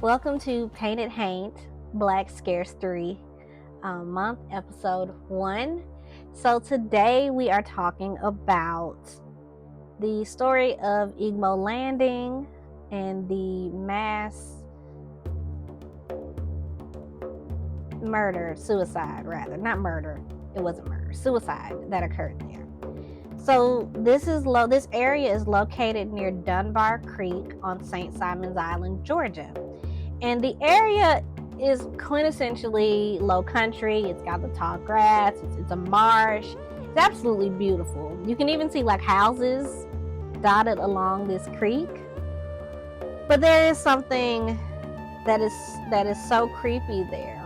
Welcome to Painted Haint Black Scarce 3 month, episode 1. So today we are talking about the story of Igbo Landing and the mass suicide that occurred there. So this area is located near Dunbar Creek on St. Simon's Island, Georgia. And the area is quintessentially low country. It's got the tall grass. It's a marsh. It's absolutely beautiful. You can even see like houses dotted along this creek. But there is something that is so creepy there,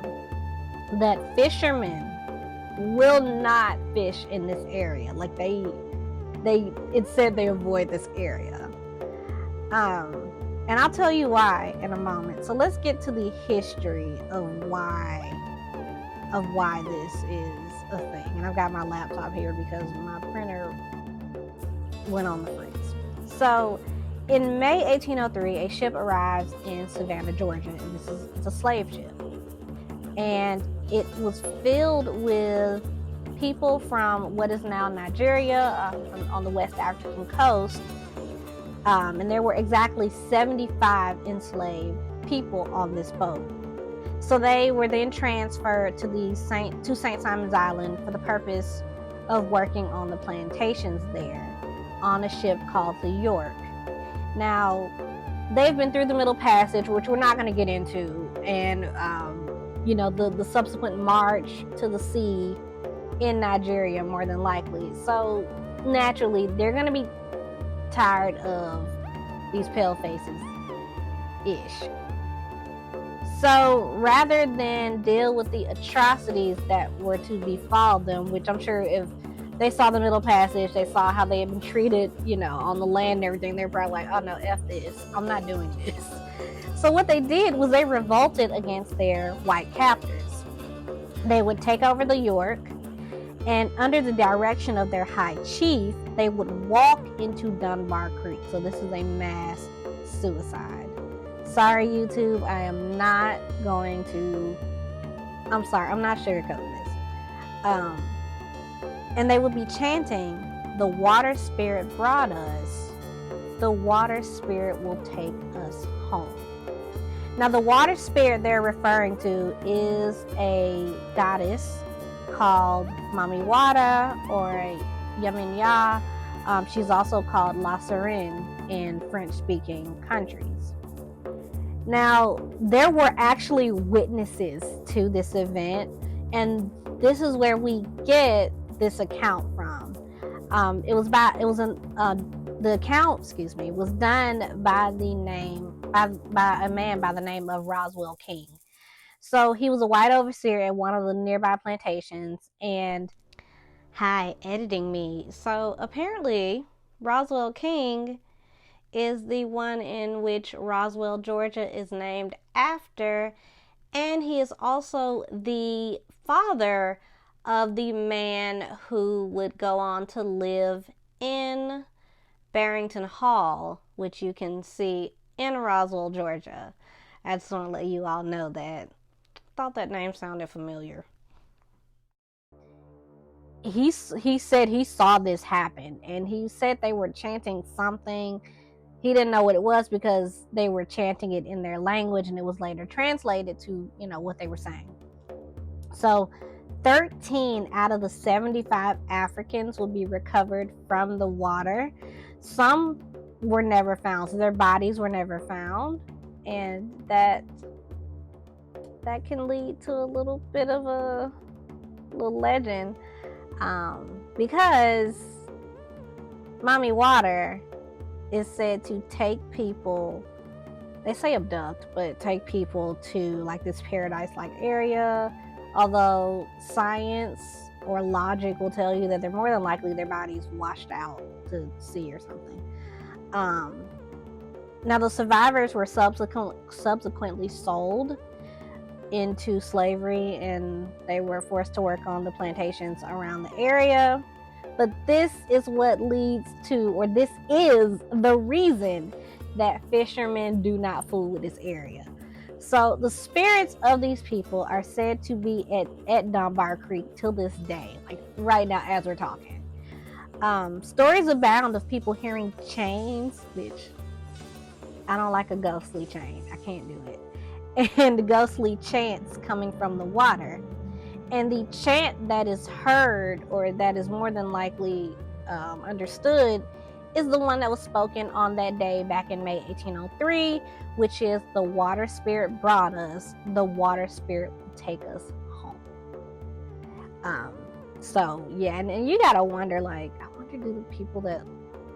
that fishermen will not fish in this area. Like it said they avoid this area. And I'll tell you why in a moment. So let's get to the history of why this is a thing. And I've got my laptop here because my printer went on the freeze. So in May 1803, a ship arrives in Savannah, Georgia, and it's a slave ship. And it was filled with people from what is now Nigeria, on the West African coast. And there were exactly 75 enslaved people on this boat. So they were then transferred to St. Simon's Island for the purpose of working on the plantations there on a ship called the York. Now, they've been through the Middle Passage, which we're not going to get into, and the subsequent march to the sea in Nigeria, more than likely. So naturally, they're going to be tired of these pale faces ish. So rather than deal with the atrocities that were to befall them, which I'm sure if they saw the Middle Passage, they saw how they had been treated, on the land and everything, they're probably like, oh no, F this, I'm not doing this. So what they did was they revolted against their white captors. They would take over the York, and under the direction of their high chief, they would walk into Dunbar Creek. So this is a mass suicide. Sorry, YouTube, I'm not sugarcoating this. And they would be chanting, "The water spirit brought us. The water spirit will take us home." Now, the water spirit they're referring to is a goddess called Mami Wada or Yaminya. She's also called La Serene in French-speaking countries. Now, there were actually witnesses to this event, and this is where we get this account from. The account was done by a man by the name of Roswell King. So he was a white overseer at one of the nearby plantations, and editing me. So apparently Roswell King is the one in which Roswell, Georgia is named after, and he is also the father of the man who would go on to live in Barrington Hall, which you can see in Roswell, Georgia. I just want to let you all know that. Thought that name sounded familiar. He said he saw this happen, and he said they were chanting something. He didn't know what it was because they were chanting it in their language, and it was later translated to what they were saying. So 13 out of the 75 Africans will be recovered from the water. Some were never found, so their bodies were never found, and that can lead to a little bit of a little legend, because Mommy Water is said to take people, they say abduct, but take people to like this paradise-like area, although science or logic will tell you that they're more than likely their bodies washed out to sea or something. Now the survivors were subsequently sold into slavery, and they were forced to work on the plantations around the area. But this is what leads to, or this is the reason that fishermen do not fool with this area. So the spirits of these people are said to be at Dunbar Creek till this day, like right now as we're talking. Stories abound of people hearing chains, which I don't like a ghostly chain. I can't do it. And ghostly chants coming from the water. And the chant that is heard, or that is more than likely understood, is the one that was spoken on that day back in May 1803, which is the water spirit brought us, the water spirit will take us home. So yeah, and you gotta wonder, like, I wonder, do the people that,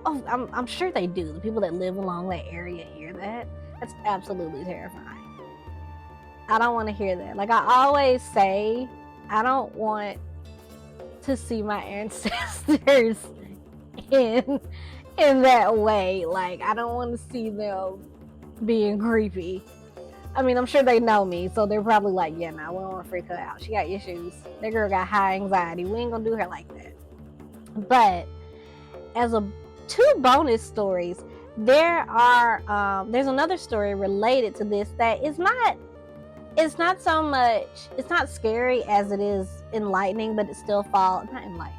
I'm sure they do, the people that live along that area hear that? That's absolutely terrifying. I don't want to hear that. Like I always say, I don't want to see my ancestors in that way. Like I don't want to see them being creepy. I mean, I'm sure they know me, so they're probably like, yeah, no, we don't want to freak her out. She got issues. That girl got high anxiety. We ain't gonna do her like that. But as two bonus stories, there's another story related to this that is not. It's not so much. It's not scary as it is enlightening, but it still not enlightening.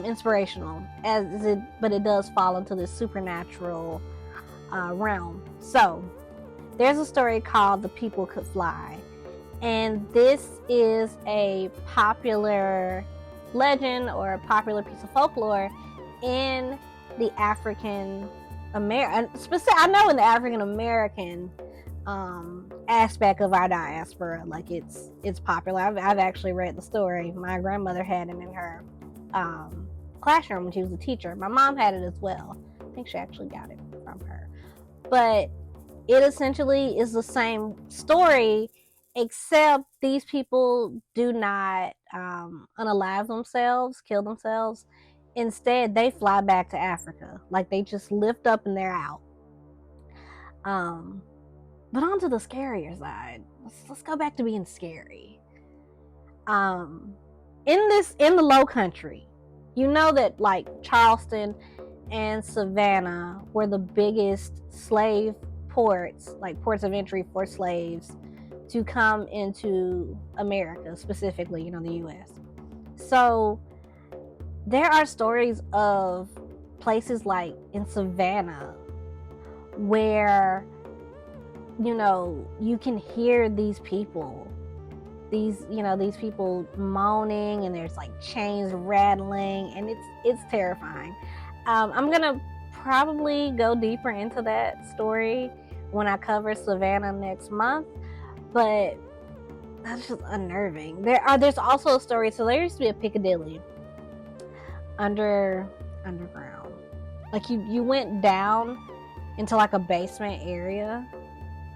Inspirational but it does fall into this supernatural realm. So there's a story called "The People Could Fly," and this is a popular legend or a popular piece of folklore in the African American, I know in the African American aspect of our diaspora, like it's popular. I've actually read the story. My grandmother had it in her classroom when she was a teacher. My mom had it as well. I think she actually got it from her. But it essentially is the same story, except these people do not unalive themselves, kill themselves. Instead, they fly back to Africa. Like they just lift up and they're out. But on to the scarier side. Let's go back to being scary. In the Low Country, you know that like Charleston and Savannah were the biggest slave ports, like ports of entry for slaves to come into America, specifically, the U.S. So there are stories of places like in Savannah where you can hear these people moaning, and there's like chains rattling, and it's terrifying. I'm gonna probably go deeper into that story when I cover Savannah next month, but that's just unnerving. There's also a story. So there used to be a Piccadilly underground. Like you went down into like a basement area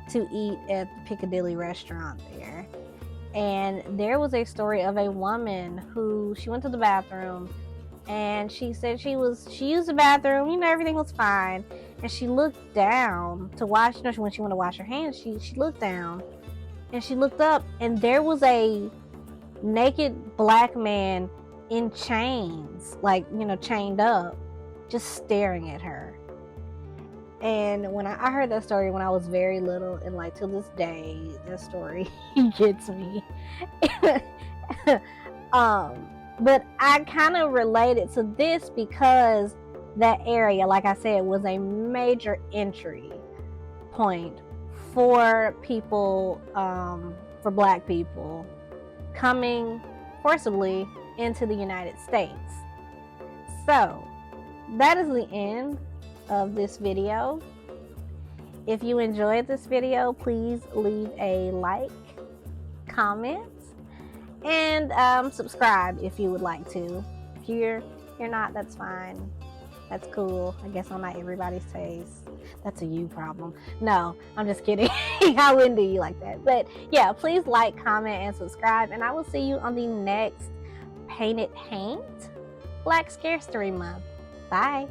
to eat at the Piccadilly restaurant there. And there was a story of a woman who, she went to the bathroom and she said she used the bathroom, everything was fine. And she looked down to wash, when she went to wash her hands, she looked down and she looked up, and there was a naked black man in chains, like, chained up, just staring at her. And when I heard that story when I was very little, and like to this day, that story gets me. But I kind of related to this because that area, like I said, was a major entry point for people, for Black people coming forcibly into the United States. So that is the end of this video. If you enjoyed this video, please leave a like, comment, and subscribe if you would like to. If you're not, that's fine. That's cool. I guess I'm not everybody's taste. That's a you problem. No, I'm just kidding. I wouldn't do you like that. But yeah, please like, comment, and subscribe, and I will see you on the next Painted Haint Black Scarcity Month. Bye.